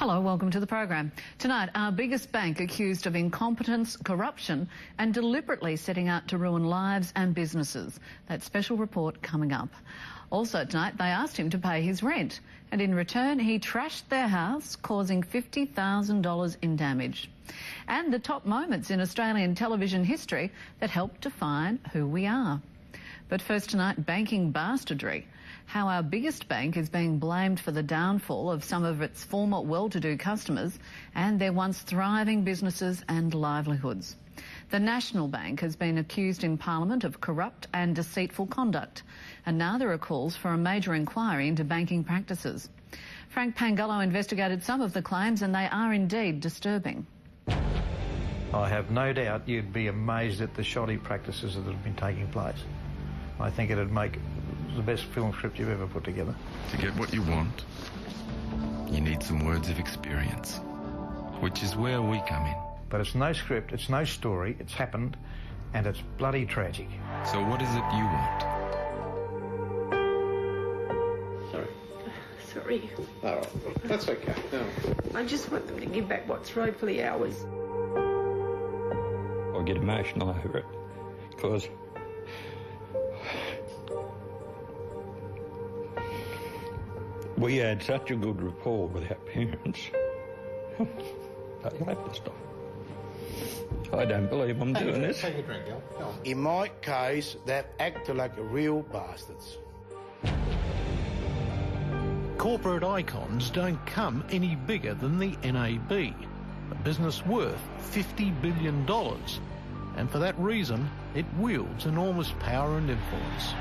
Hello, welcome to the program. Tonight, our biggest bank accused of incompetence, corruption and deliberately setting out to ruin lives and businesses. That special report coming up. Also tonight, they asked him to pay his rent and in return he trashed their house, causing $50,000 in damage. And the top moments in Australian television history that help define who we are. But first tonight, banking bastardry. How our biggest bank is being blamed for the downfall of some of its former well-to-do customers and their once thriving businesses and livelihoods. The National Bank has been accused in Parliament of corrupt and deceitful conduct, and now there are calls for a major inquiry into banking practices. Frank Pangullo investigated some of the claims and they are indeed disturbing. I have no doubt you'd be amazed at the shoddy practices that have been taking place. I think it'd make the best film script you've ever put together. To get what you want, you need some words of experience, which is where we come in. But it's no script, it's no story, it's happened, and it's bloody tragic. So what is it you want? Sorry. Oh, that's okay. No. I just want them to give back what's rightfully ours. I get emotional over it, because we had such a good rapport with our parents. They left us off. I don't believe I'm doing this. Take a drink, Al. Go on. In my case, that acted like real bastards. Corporate icons don't come any bigger than the NAB, a business worth $50 billion. And for that reason, it wields enormous power and influence.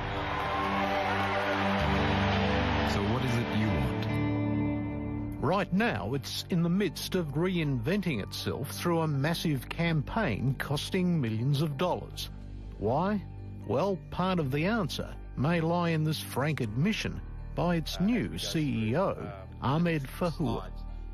So what is it you want? Right now, it's in the midst of reinventing itself through a massive campaign costing millions of dollars. Why? Well, part of the answer may lie in this frank admission by its new CEO, Ahmed Fahour.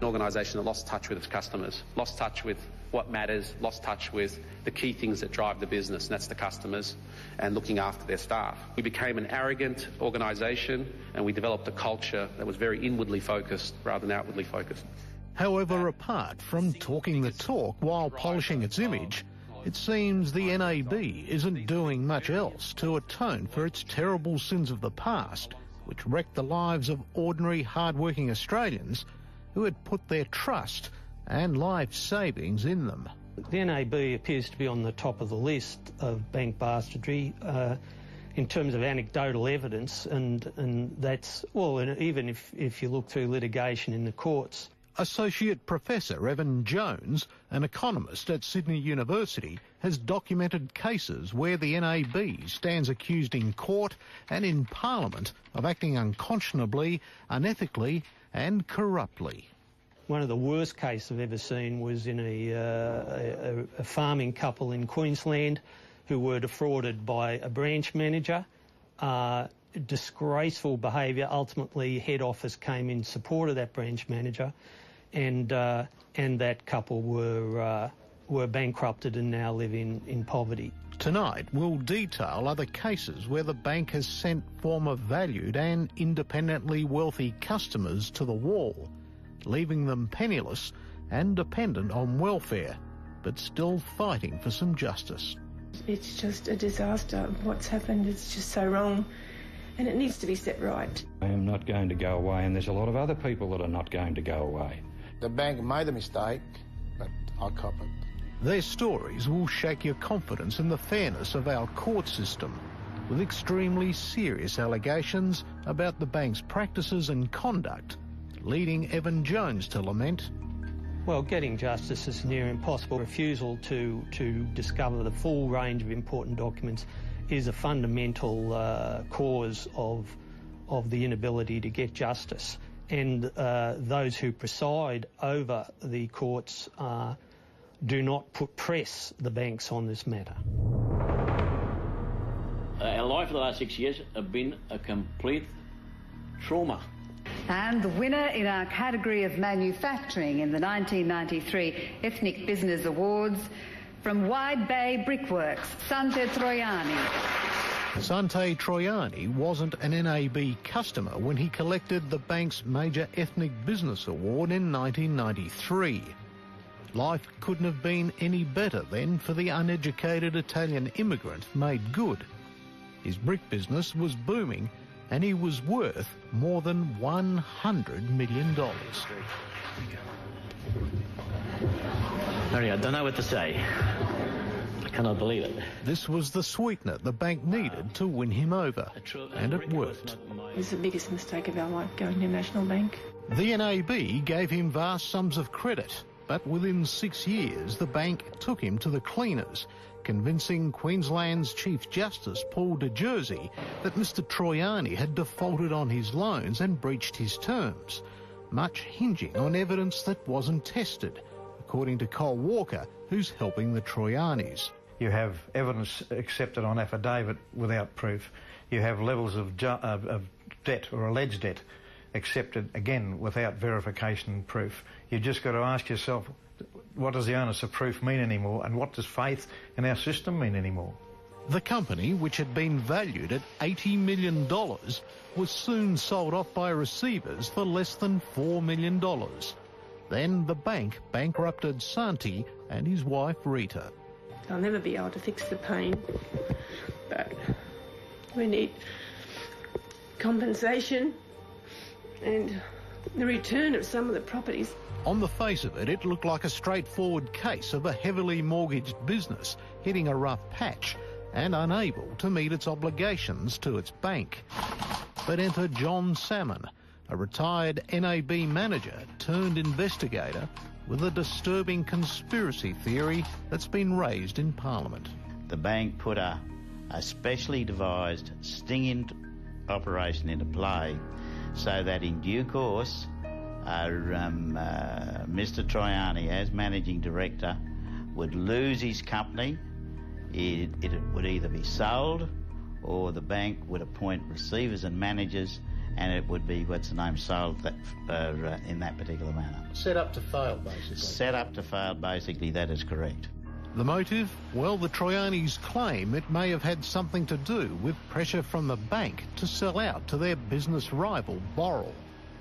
An organisation that lost touch with its customers, lost touch with what matters, lost touch with the key things that drive the business, and that's the customers and looking after their staff. We became an arrogant organisation and we developed a culture that was very inwardly focused rather than outwardly focused. However, apart from talking the talk while polishing its image, it seems the NAB isn't doing much else to atone for its terrible sins of the past, which wrecked the lives of ordinary, hard-working Australians who had put their trust and life savings in them. The NAB appears to be on the top of the list of bank bastardry in terms of anecdotal evidence, and that's, well, and even if you look through litigation in the courts. Associate Professor Evan Jones, an economist at Sydney University, has documented cases where the NAB stands accused in court and in Parliament of acting unconscionably, unethically and corruptly. One of the worst cases I've ever seen was in a farming couple in Queensland who were defrauded by a branch manager. Disgraceful behaviour. Ultimately, head office came in support of that branch manager, and that couple were bankrupted and now live in poverty. Tonight, we'll detail other cases where the bank has sent former valued and independently wealthy customers to the wall, leaving them penniless and dependent on welfare, but still fighting for some justice. It's just a disaster. What's happened is just so wrong, and it needs to be set right. I am not going to go away, and there's a lot of other people that are not going to go away. The bank made a mistake, but I'll cop it. Their stories will shake your confidence in the fairness of our court system, with extremely serious allegations about the bank's practices and conduct, leading Evan Jones to lament, well, getting justice is near impossible. Refusal to discover the full range of important documents is a fundamental cause of the inability to get justice. And those who preside over the courts do not press the banks on this matter. Our life for the last 6 years have been a complete trauma. And the winner in our category of manufacturing in the 1993 Ethnic Business Awards from Wide Bay Brickworks, Sante Troiani. Sante Troiani wasn't an NAB customer when he collected the bank's Major Ethnic Business Award in 1993. Life couldn't have been any better then for the uneducated Italian immigrant made good. His brick business was booming and he was worth more than $100 million. Harry, I don't know what to say. I cannot believe it. This was the sweetener the bank needed to win him over, and it worked. It was the biggest mistake of our life, going to National Bank. The NAB gave him vast sums of credit, but within 6 years the bank took him to the cleaners, convincing Queensland's Chief Justice Paul de Jersey that Mr Troiani had defaulted on his loans and breached his terms, much hinging on evidence that wasn't tested, according to Cole Walker, who's helping the Troianis. You have evidence accepted on affidavit without proof. You have levels of debt or alleged debt accepted, again, without verification and proof. You've just got to ask yourself, what does the onus of proof mean anymore, and what does faith in our system mean anymore? The company, which had been valued at $80 million, was soon sold off by receivers for less than $4 million. Then the bank bankrupted Santi and his wife Rita. I'll never be able to fix the pain, but we need compensation and the return of some of the properties. On the face of it, it looked like a straightforward case of a heavily mortgaged business hitting a rough patch and unable to meet its obligations to its bank. But enter John Salmon, a retired NAB manager turned investigator with a disturbing conspiracy theory that's been raised in Parliament. The bank put a specially devised stinging operation into play so that in due course Mr Troiani, as managing director, would lose his company. It would either be sold or the bank would appoint receivers and managers, and it would be, sold that, in that particular manner. Set up to fail, basically. Set up to fail, basically, that is correct. The motive? Well, the Troianis claim it may have had something to do with pressure from the bank to sell out to their business rival, Boral,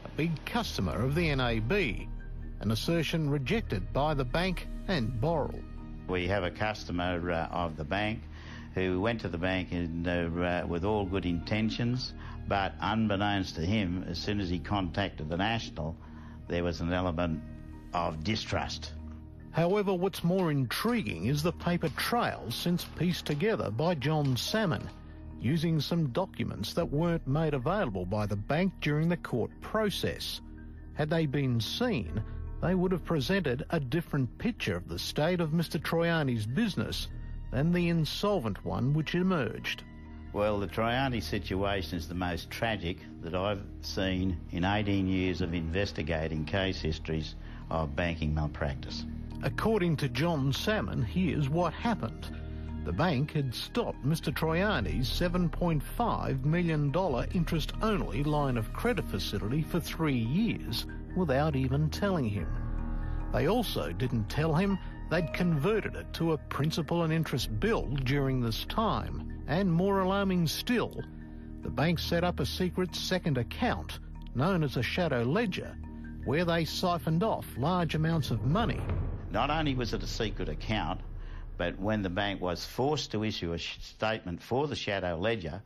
a big customer of the NAB, an assertion rejected by the bank and Boral. We have a customer of the bank who went to the bank with all good intentions, but unbeknownst to him, as soon as he contacted the National, there was an element of distrust. However, what's more intriguing is the paper trail since pieced together by John Salmon, using some documents that weren't made available by the bank during the court process. Had they been seen, they would have presented a different picture of the state of Mr Troiani's business than the insolvent one which emerged. Well, the Troiani situation is the most tragic that I've seen in 18 years of investigating case histories of banking malpractice. According to John Salmon, here's what happened. The bank had stopped Mr Troiani's $7.5 million interest-only line of credit facility for 3 years without even telling him. They also didn't tell him they'd converted it to a principal and interest bill during this time. And more alarming still, the bank set up a secret second account, known as a shadow ledger, where they siphoned off large amounts of money. Not only was it a secret account, but when the bank was forced to issue a statement for the shadow ledger,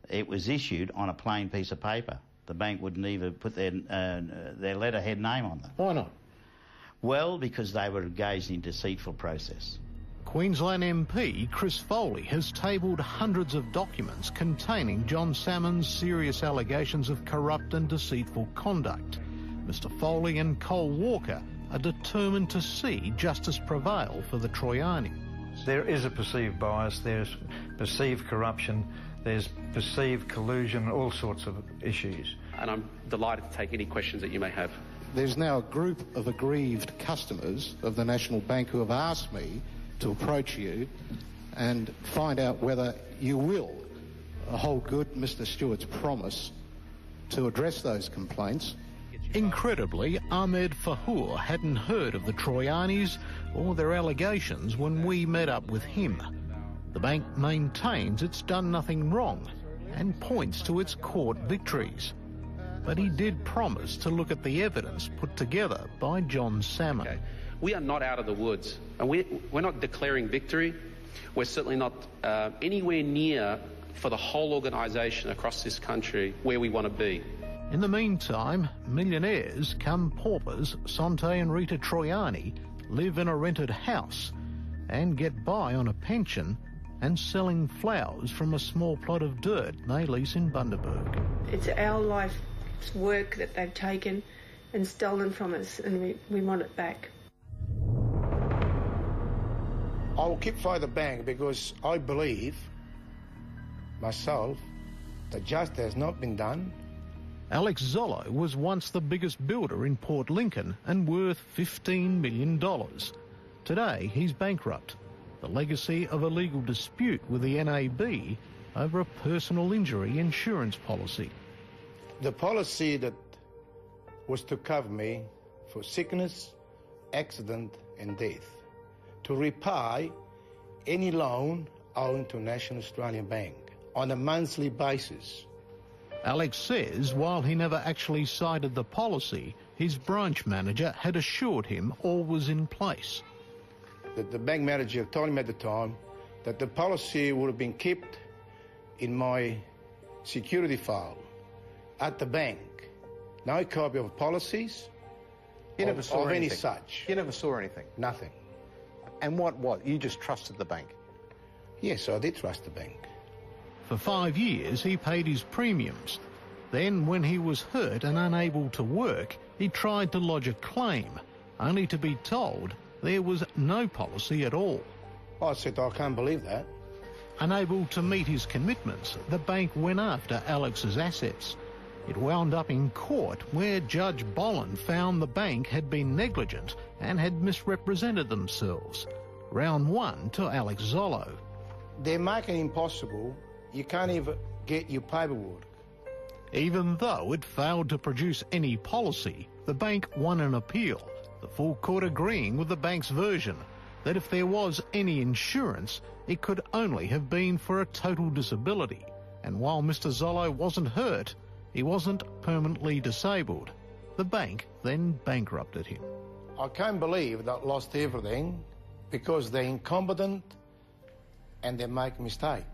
it was issued on a plain piece of paper. The bank wouldn't even put their letterhead name on them. Why not? Well, because they were engaged in deceitful process. Queensland MP Chris Foley has tabled hundreds of documents containing John Salmon's serious allegations of corrupt and deceitful conduct. Mr Foley and Cole Walker are determined to see justice prevail for the Troiani. There is a perceived bias, there's perceived corruption, there's perceived collusion, all sorts of issues. And I'm delighted to take any questions that you may have. There's now a group of aggrieved customers of the National Bank who have asked me to approach you and find out whether you will hold good Mr Stewart's promise to address those complaints. Incredibly, Ahmed Fahour hadn't heard of the Troianis or their allegations when we met up with him. The bank maintains it's done nothing wrong and points to its court victories. But he did promise to look at the evidence put together by John Salmon. Okay. We are not out of the woods, and we're not declaring victory. We're certainly not anywhere near, for the whole organisation across this country, where we want to be. In the meantime, millionaires come paupers, Sante and Rita Troiani, live in a rented house and get by on a pension and selling flowers from a small plot of dirt they lease in Bundaberg. It's our life's work that they've taken and stolen from us, and we want it back. I will keep fighting the bank because I believe myself that justice has not been done. Alex Zollo was once the biggest builder in Port Lincoln and worth $15 million. Today he's bankrupt, the legacy of a legal dispute with the NAB over a personal injury insurance policy. The policy that was to cover me for sickness, accident and death, to repay any loan owed to National Australia Bank on a monthly basis. Alex says while he never actually cited the policy, his branch manager had assured him all was in place. The bank manager told him at the time that the policy would have been kept in my security file at the bank. No copy of policies You never saw of any anything. such. You never saw anything? Nothing. And what? You just trusted the bank? Yes, I did trust the bank. For 5 years he paid his premiums. Then when he was hurt and unable to work, he tried to lodge a claim, only to be told there was no policy at all. I said, I can't believe that. Unable to meet his commitments, the bank went after Alex's assets. It wound up in court where Judge Bolland found the bank had been negligent and had misrepresented themselves. Round 1 to Alex Zollo. They're making it impossible. You can't even get your paperwork. Even though it failed to produce any policy, the bank won an appeal, the full court agreeing with the bank's version that if there was any insurance, it could only have been for a total disability. And while Mr. Zollo wasn't hurt, he wasn't permanently disabled. The bank then bankrupted him. I can't believe that I lost everything because they're incompetent and they make mistake.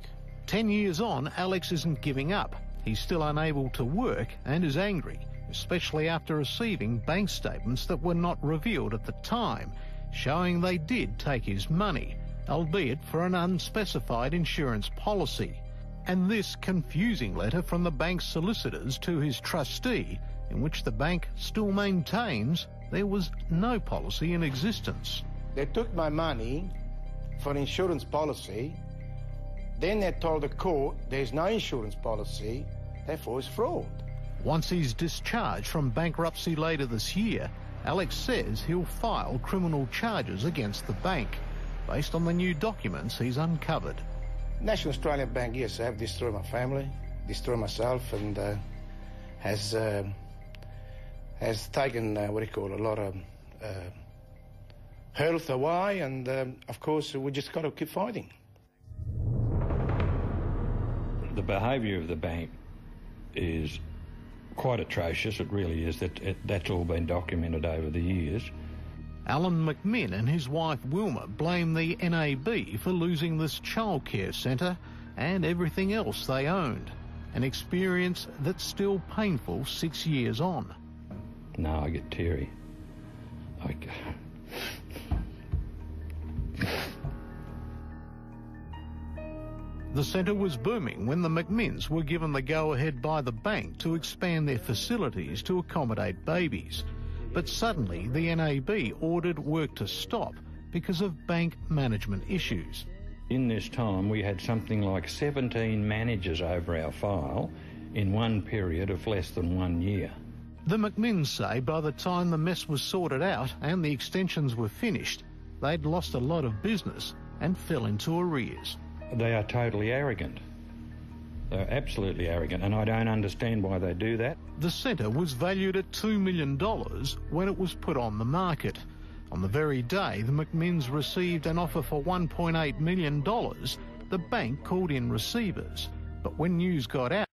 10 years on, Alex isn't giving up. He's still unable to work and is angry, especially after receiving bank statements that were not revealed at the time, showing they did take his money, albeit for an unspecified insurance policy. And this confusing letter from the bank's solicitors to his trustee, in which the bank still maintains there was no policy in existence. They took my money for an insurance policy. Then they told the court there's no insurance policy, therefore it's fraud. Once he's discharged from bankruptcy later this year, Alex says he'll file criminal charges against the bank, based on the new documents he's uncovered. National Australia Bank, yes, have destroyed my family, destroyed myself, and has taken, a lot of health away, and of course we just got to keep fighting. The behaviour of the bank is quite atrocious. It really is. That's all been documented over the years. Alan McMinn and his wife Wilma blame the NAB for losing this childcare centre and everything else they owned, an experience that's still painful 6 years on. No, I get teary. The centre was booming when the McMinns were given the go-ahead by the bank to expand their facilities to accommodate babies. But suddenly the NAB ordered work to stop because of bank management issues. In this time, we had something like 17 managers over our file in one period of less than 1 year. The McMinns say by the time the mess was sorted out and the extensions were finished, they'd lost a lot of business and fell into arrears. They are totally arrogant. They're absolutely arrogant, and I don't understand why they do that. The centre was valued at $2 million when it was put on the market. On the very day the McMinns received an offer for $1.8 million, the bank called in receivers. But when news got out,